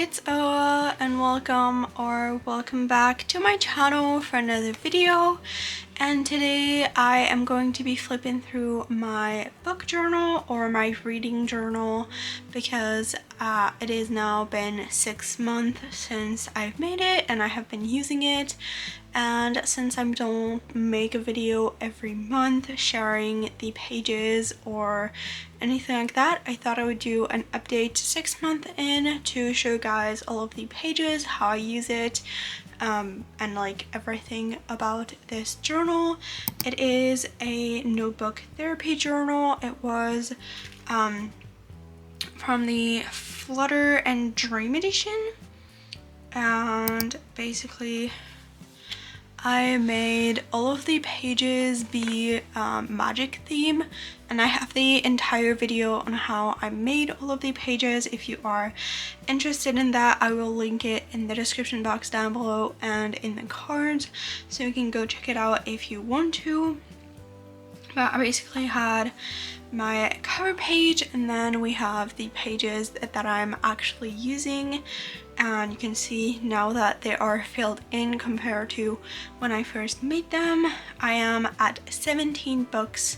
it's Oa and welcome back to my channel for another video. And today I am going to be flipping through my book journal or my reading journal because it has now been 6 months since I've made it and I have been using it. And since I don't make a video every month sharing the pages or anything like that, I thought I would do an update 6 months in to show you guys all of the pages, how I use it, and like everything about this journal. It is a notebook therapy journal. It was from the Flutter and Dream edition, and basically I made all of the pages be magic theme, and I have the entire video on how I made all of the pages. If you are interested in that, I will link it in the description box down below and in the cards, so you can go check it out if you want to. But I basically had my cover page, and then we have the pages that I'm actually using, and you can see now that they are filled in compared to when I first made them. I am at 17 books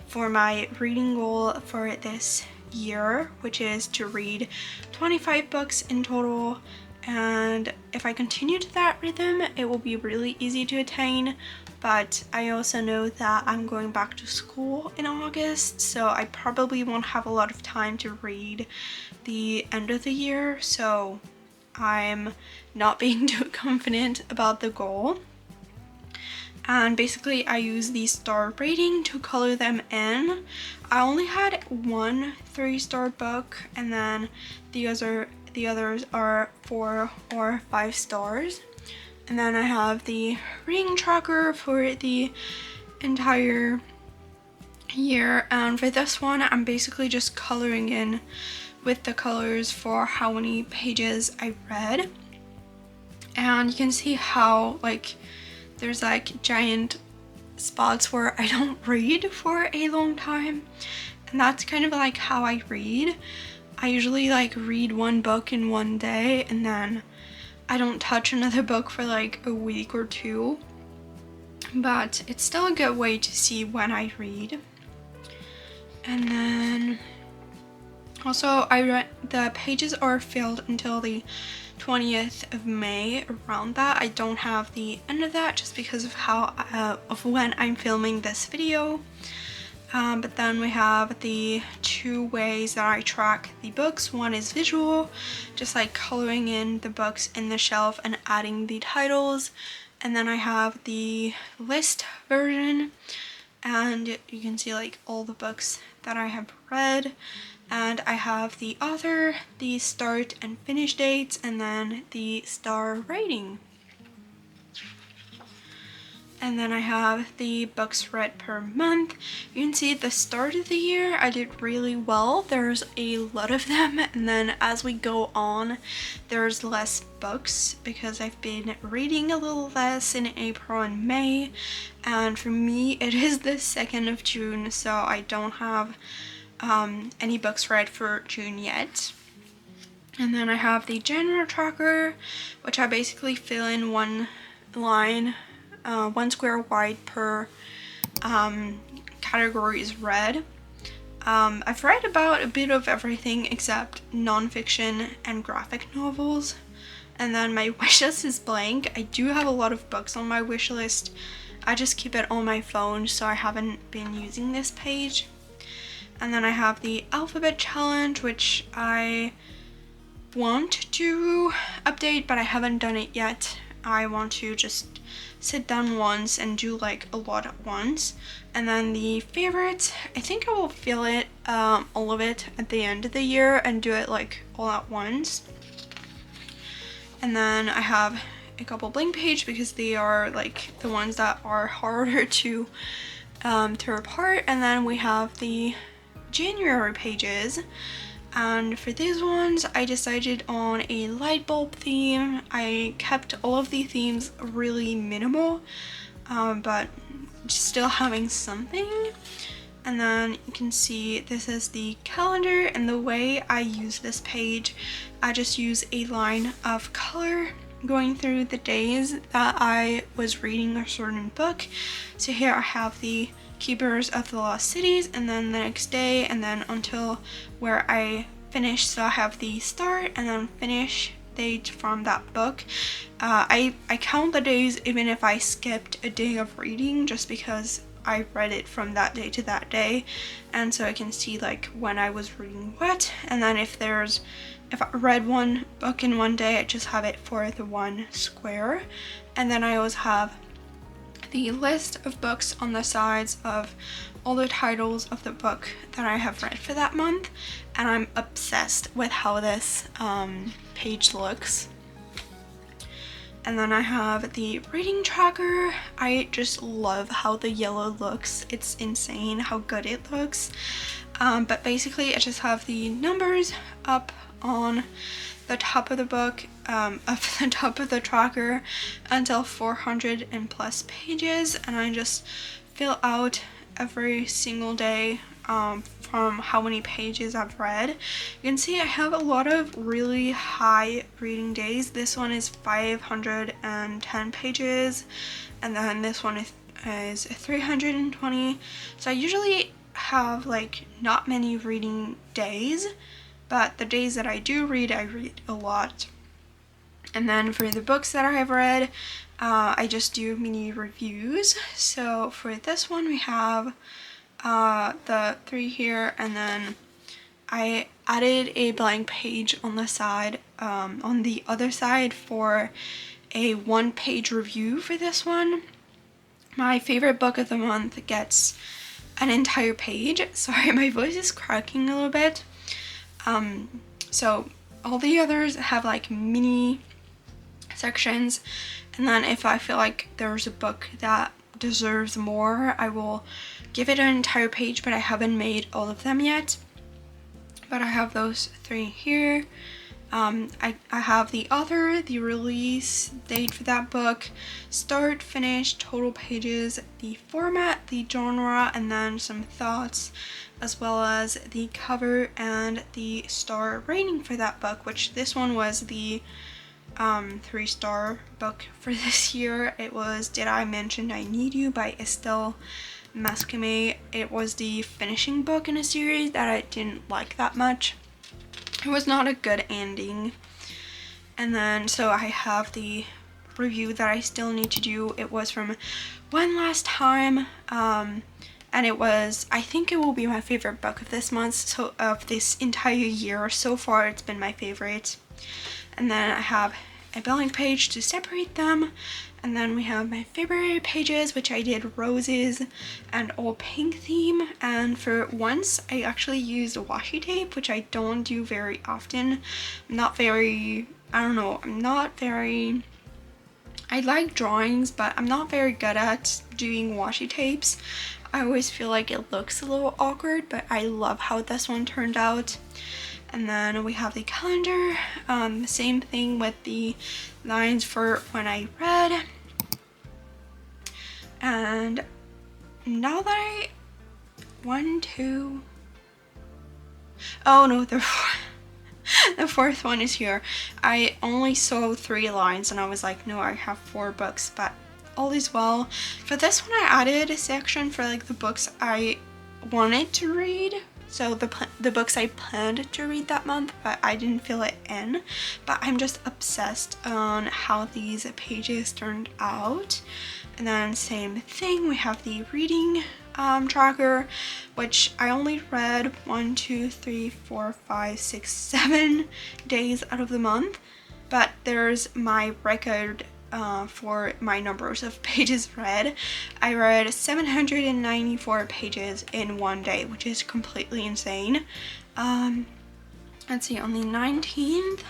for my reading goal for this year, which is to read 25 books in total. And if I continue to that rhythm, it will be really easy to attain. But I also know that I'm going back to school in August, so I probably won't have a lot of time to read the end of the year, so I'm not being too confident about the goal. And basically I use the star rating to color them in. I only had one 3-star book, and then the others are 4 or 5 stars. And then I have the reading tracker for the entire year, and for this one I'm basically just coloring in with the colors for how many pages I read. And you can see how like there's like giant spots where I don't read for a long time, and that's kind of like how I read. I usually like read one book in one day, and then I don't touch another book for like a week or two, but it's still a good way to see when I read. And then also I read the pages are filled until the 20th of May, around that. I don't have the end of that just because of how of when I'm filming this video. But then we have the 2 ways that I track the books. One is visual, just like coloring in the books in the shelf and adding the titles. And then I have the list version, and you can see like all the books that I have read. And I have the author, the start and finish dates, and then the star rating. And then I have the books read per month. You can see at the start of the year I did really well. There's a lot of them, and then as we go on there's less books because I've been reading a little less in April and May. And for me it is the 2nd of June, so I don't have any books read for June yet. And then I have the January tracker, which I basically fill in one line, 1 square wide per category is read. I've read about a bit of everything except non-fiction and graphic novels. And then my wish list is blank. I do have a lot of books on my wish list. I just keep it on my phone, so I haven't been using this page. And then I have the alphabet challenge, which I want to update, but I haven't done it yet. I want to just sit down once and do like a lot at once. And then the favorites, I think I will fill it all of it at the end of the year and do it like all at once. And then I have a couple blank page because they are like the ones that are harder to tear apart. And then we have the January pages, and for these ones I decided on a light bulb theme. I kept all of the themes really minimal, but still having something. and then you can see this is the calendar, and the way I use this page, I just use a line of color going through the days that I was reading a certain book. So here I have the Keepers of the Lost Cities, and then the next day, and then until where I finish. So I have the start and then finish date from that book. I count the days even if I skipped a day of reading, just because I read it from that day to that day, and so I can see like when I was reading what. And then if I read one book in one day, I just have it for the one square. And then I always have the list of books on the sides of all the titles of the book that I have read for that month, and I'm obsessed with how this page looks. And then I have the reading tracker. I just love how the yellow looks. It's insane how good it looks. But basically I just have the numbers up on the top of the book, of the top of the tracker until 400 and plus pages, and I just fill out every single day from how many pages I've read. You can see I have a lot of really high reading days. This one is 510 pages, and then this one is 320. So I usually have like not many reading days, but the days that I do read, I read a lot. And then for the books that I have read, I just do mini reviews. So for this one we have the 3 here, and then I added a blank page on the side, on the other side, for a 1-page review for this one. My favorite book of the month gets an entire page. Sorry, my voice is cracking a little bit. So all the others have like mini sections, and then if I feel like there's a book that deserves more, I will give it an entire page, but I haven't made all of them yet. But I have those 3 here. I have the author, the release date for that book, start, finish, total pages, the format, the genre, and then some thoughts, as well as the cover and the star rating for that book, which this one was the 3-star book for this year. It was Did I Mention I Need You by Estelle Mascame. It was the finishing book in a series that I didn't like that much. It was not a good ending. And then so I have the review that I still need to do. It was from One Last Time, and it was, I think it will be my favorite book of this month, so of this entire year. So far it's been my favorite. And then I have a blank page to separate them, and then we have my February pages, which I did roses and all pink theme. And for once I actually used washi tape, which I don't do very often. I like drawings, but I'm not very good at doing washi tapes. I always feel like it looks a little awkward, but I love how this one turned out. And then we have the calendar, same thing with the lines for when I read. And now that the fourth one is here. I only saw 3 lines and I was like, no, I have 4 books, but all is well. For this one I added a section for like the books I wanted to read. So the books I planned to read that month, but I didn't fill it in. But I'm just obsessed on how these pages turned out. And then same thing, we have the reading tracker, which I only read 1, 2, 3, 4, 5, 6, 7 days out of the month. But there's my record for my numbers of pages read. I read 794 pages in one day, which is completely insane. Let's see, on the 19th,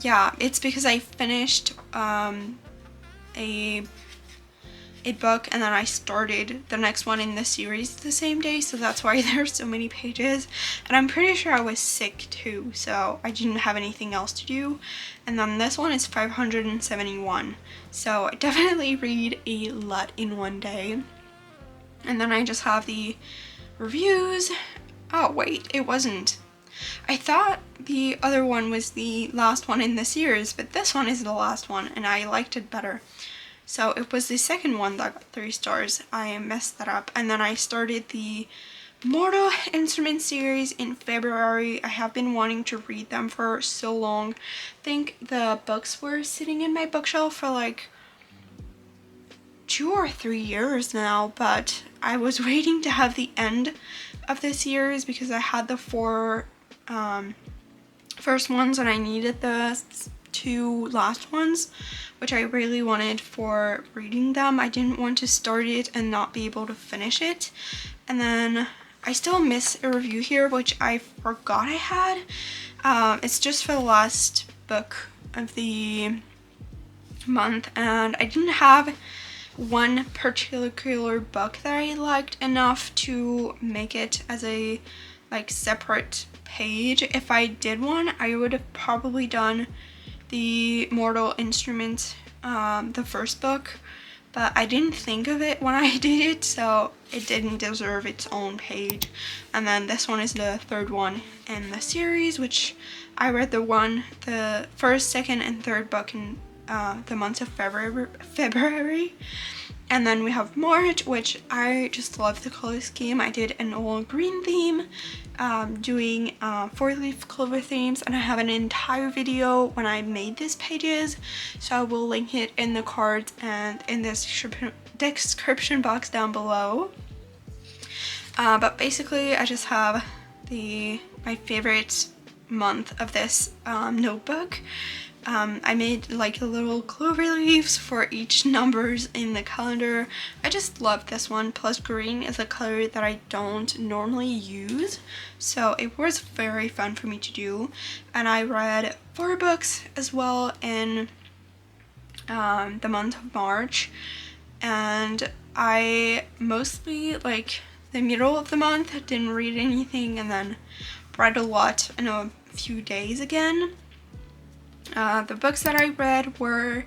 yeah, it's because I finished a book and then I started the next one in the series the same day, so that's why there's so many pages. And I'm pretty sure I was sick too, so I didn't have anything else to do. And then this one is 571, so I definitely read a lot in one day. And then I just have the reviews. Oh wait, it wasn't. I thought the other one was the last one in the series, but this one is the last one and I liked it better. So it was the second one that got 3 stars. I messed that up. And then I started the Mortal Instruments series in February. I have been wanting to read them for so long. I think the books were sitting in my bookshelf for like 2 or 3 years now, but I was waiting to have the end of the series because I had the 4 first ones and I needed the 2 last ones, which I really wanted for reading them. I didn't want to start it and not be able to finish it. And then I still miss a review here, which I forgot I had. It's just for the last book of the month, and I didn't have one particular book that I liked enough to make it as a like separate page. If I did one, I would have probably done the Mortal Instruments, the first book, but I didn't think of it when I did it, so it didn't deserve its own page. And then this one is the 3rd one in the series, which I read the first, second, and 3rd book in the month of February. And then we have March, which I just love the color scheme. I did an all green theme, doing 4-leaf clover themes, and I have an entire video when I made these pages, so I will link it in the cards and in the description box down below. But basically I just have my favorite month of this notebook. I made like little clover leaves for each numbers in the calendar. I just love this one, plus green is a color that I don't normally use, so it was very fun for me to do. And I read 4 books as well in the month of March, and I mostly, like the middle of the month, didn't read anything and then read a lot in a few days again. The books that I read were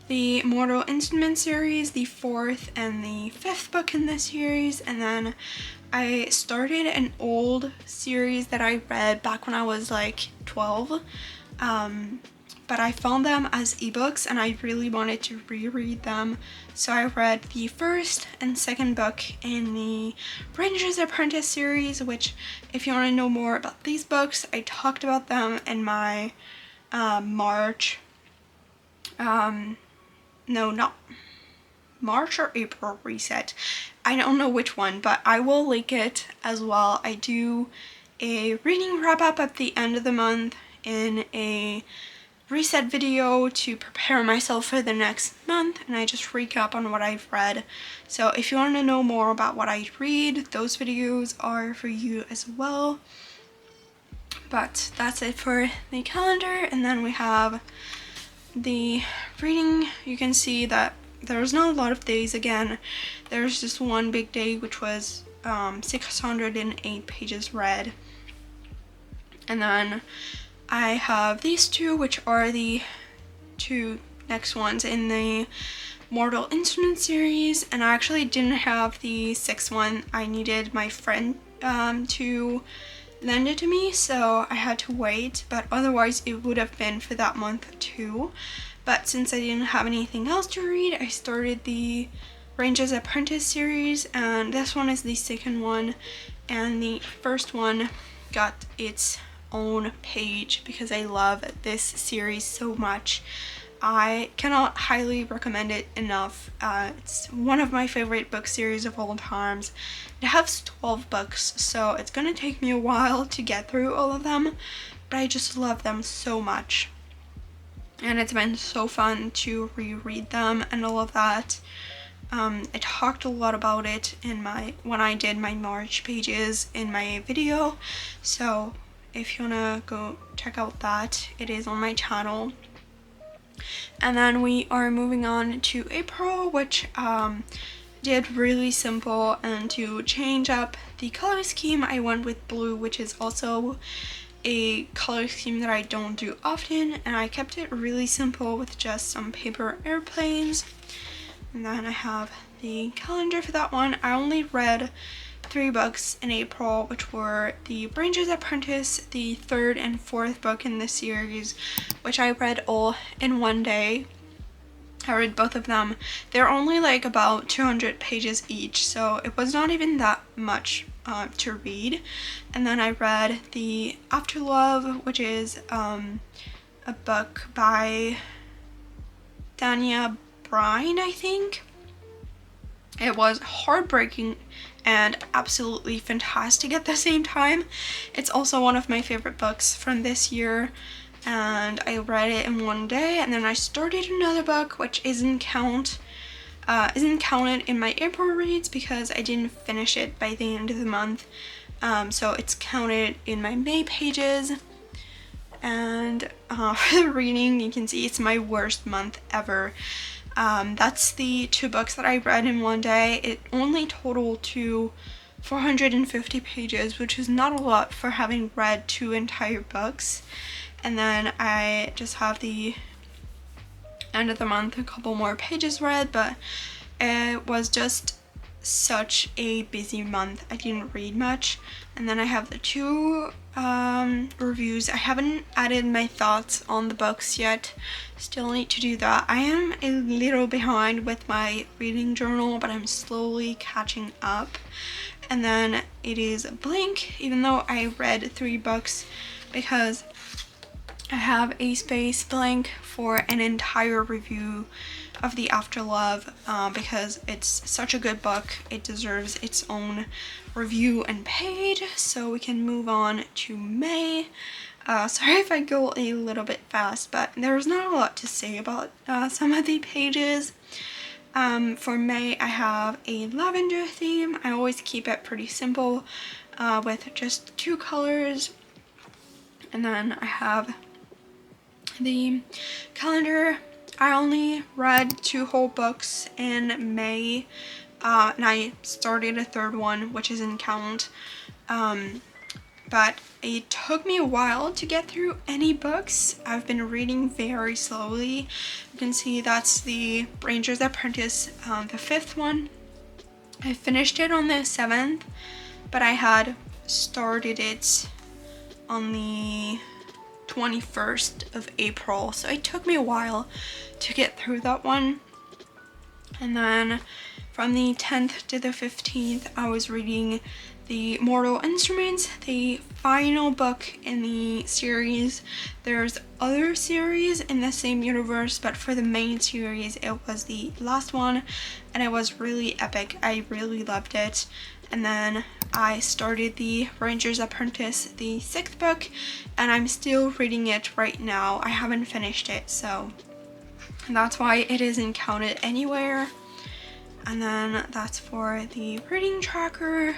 the Mortal Instruments series, the 4th and the 5th book in this series, and then I started an old series that I read back when I was like 12, but I found them as ebooks and I really wanted to reread them, so I read the 1st and 2nd book in the Ranger's Apprentice series, which if you want to know more about these books, I talked about them in my March or April reset. I don't know which one, but I will link it as well. I do a reading wrap up at the end of the month in a reset video to prepare myself for the next month, and I just recap on what I've read. So if you want to know more about what I read, those videos are for you as well. But that's it for the calendar, and then we have the reading. You can see that there's not a lot of days again. There's just one big day, which was 608 pages read. And then I have these 2, which are the 2 next ones in the Mortal Instruments series, and I actually didn't have the 6th one. I needed my friend to lend it to me, so I had to wait, but otherwise it would have been for that month too. But since I didn't have anything else to read, I started the Ranger's Apprentice series, and this one is the 2nd one, and the 1st one got its own page because I love this series so much. I cannot highly recommend it enough. It's one of my favorite book series of all times. It has 12 books, so it's gonna take me a while to get through all of them, but I just love them so much. And it's been so fun to reread them and all of that. I talked a lot about it in when I did my March pages in my video, so if you wanna go check out that, it is on my channel. And then we are moving on to April, which did really simple, and to change up the color scheme I went with blue, which is also a color scheme that I don't do often, and I kept it really simple with just some paper airplanes. And then I have the calendar for that one. I only read 3 books in April, which were The Ranger's Apprentice, the 3rd and 4th book in the series, which I read all in one day. I read both of them. They're only like about 200 pages each, so it was not even that much to read. And then I read The Afterlove, which is a book by Dania Brine, I think. It was heartbreaking and absolutely fantastic at the same time. It's also one of my favorite books from this year, and I read it in one day. And then I started another book, which isn't counted in my April reads because I didn't finish it by the end of the month. So it's counted in my May pages. And for the reading, you can see it's my worst month ever. That's the 2 books that I read in one day. It only totaled to 450 pages, which is not a lot for having read 2 entire books. And then I just have the end of the month, a couple more pages read, but it was just such a busy month. I didn't read much. And then I have the 2 reviews. I haven't added my thoughts on the books yet. Still need to do that. I am a little behind with my reading journal, but I'm slowly catching up. And then it is blank, even though I read 3 books, because I have a space blank for an entire review of The Afterlove, because it's such a good book. It deserves its own review and page. So we can move on to May. Sorry if I go a little bit fast, but there's not a lot to say about some of the pages. For May, I have a lavender theme. I always keep it pretty simple with just 2 colors. And then I have the calendar. I only read 2 whole books in May, and I started a 3rd one, which isn't count. But it took me a while to get through any books. I've been reading very slowly. You can see that's The Ranger's Apprentice, the 5th one. I finished it on the 7th, but I had started it on the 21st of April, so it took me a while to get through that one. And then from the 10th to the 15th, I was reading The Mortal Instruments, the final book in the series. There's other series in the same universe, but for the main series, it was the last one, and it was really epic. I really loved it. And then I started The Ranger's Apprentice, the 6th book, and I'm still reading it right now. I haven't finished it, so that's why it isn't counted anywhere. And then that's for the reading tracker.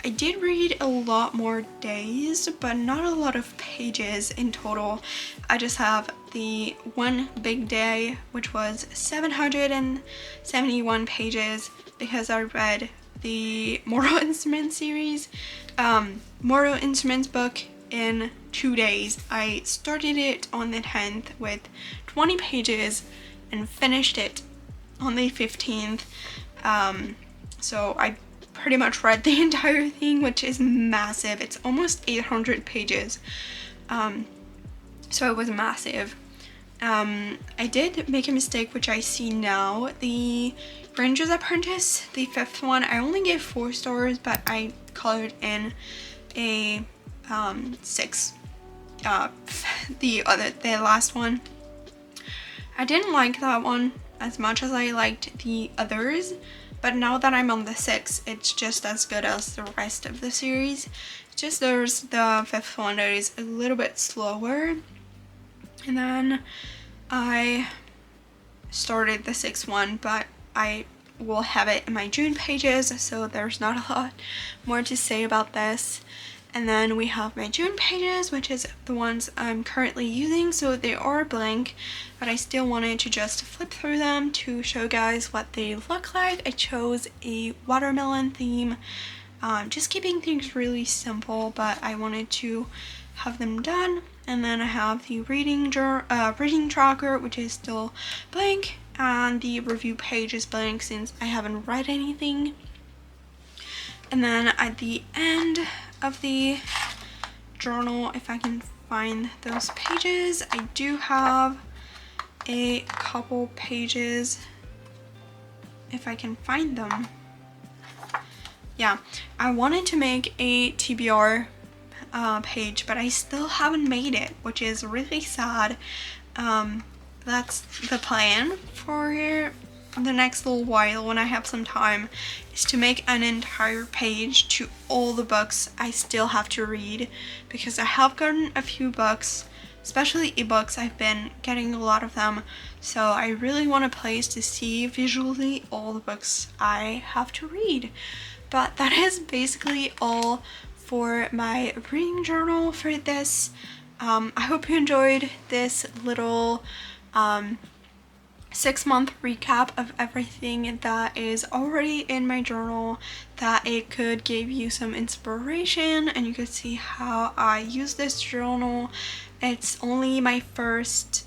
I did read a lot more days, but not a lot of pages in total. I just have the one big day, which was 771 pages, because I read the Mortal Instruments series, Mortal Instruments book in 2 days. I started it on the 10th with 20 pages and finished it on the 15th. So I pretty much read the entire thing, which is massive. It's almost 800 pages. So it was massive. I did make a mistake, which I see now. The Ranger's Apprentice, the 5th one, I only gave 4 stars, but I colored in a 6. The last one, I didn't like that one as much as I liked the others, but now that I'm on the 6th, it's just as good as the rest of the series. It's just there's the 5th one that is a little bit slower. And then I started the 6th one, but I will have it in my June pages, so there's not a lot more to say about this. And then we have my June pages, which is the ones I'm currently using, so they are blank, but I still wanted to just flip through them to show you guys what they look like. I chose a watermelon theme, just keeping things really simple, but I wanted to have them done. And then I have the reading tracker, which is still blank. and the review page is blank since I haven't read anything. And then at the end of the journal, if I can find those pages, I do have a couple pages if I can find them. Yeah, I wanted to make a TBR page, but I still haven't made it, which is really sad. That's the plan for the next little while when I have some time, is to make an entire page to all the books I still have to read, because I have gotten a few books, especially ebooks. I've been getting a lot of them, so I really want a place to see visually all the books I have to read. But that is basically all for my reading journal for this. I hope you enjoyed this little 6-month recap of everything that is already in my journal, that it could give you some inspiration and you could see how I use this journal. It's only my first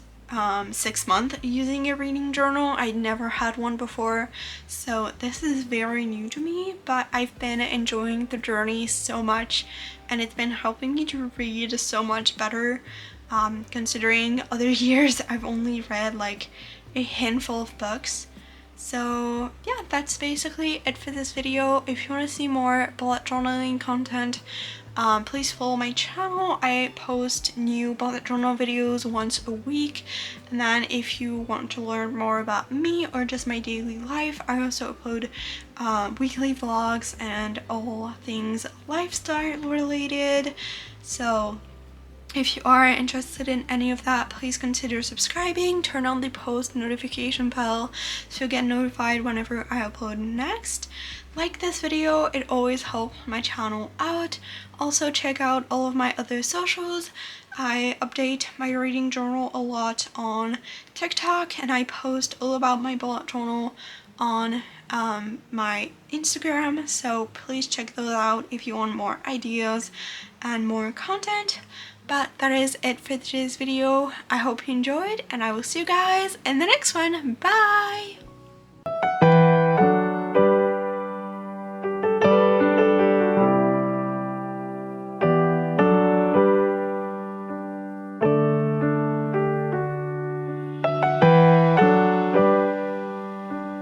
6 month using a reading journal. I never had one before, so this is very new to me, but I've been enjoying the journey so much and it's been helping me to read so much better, considering other years I've only read like a handful of books. So yeah, that's basically it for this video. If you want to see more bullet journaling content, please follow my channel. I post new bullet journal videos once a week. And then if you want to learn more about me or just my daily life, I also upload weekly vlogs and all things lifestyle related. So if you are interested in any of that, please consider subscribing, turn on the post notification bell so you get notified whenever I upload next. Like this video, it always helps my channel out. Also check out all of my other socials. I update my reading journal a lot on TikTok, and I post all about my bullet journal on my Instagram, so please check those out if you want more ideas and more content. But that is it for today's video. I hope you enjoyed, and I will see you guys in the next one. Bye!